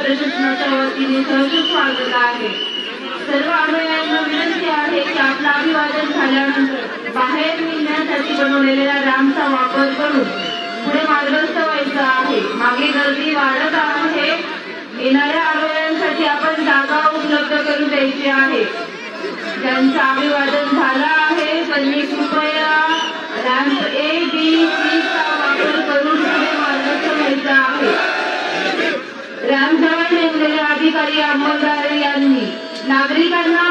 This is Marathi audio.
प्रशासनाच्या वतीने सहर्ष स्वागत आहे। सर्व अनुयायांना विनंती आहे की आपलं अभिवादन झाल्यानंतर बाहेर निघण्यासाठी बनवलेल्या रॅम्पचा वापर करून पुढे मार्गस्थ व्हायचं आहे। मागे गर्दी वाढत आहे, येणाऱ्या अनुयायांसाठी आपण जागा उपलब्ध करून द्यायची आहे। ज्यांचं अभिवादन झालं आहे त्यांनी कृपया रॅम्प A, B, C चा वापर करून पुढे मार्गस्थ व्हायचं आहे। रॅम्प जवळ नेमलेले अधिकारी अंमलदार यांनी नागरिकांना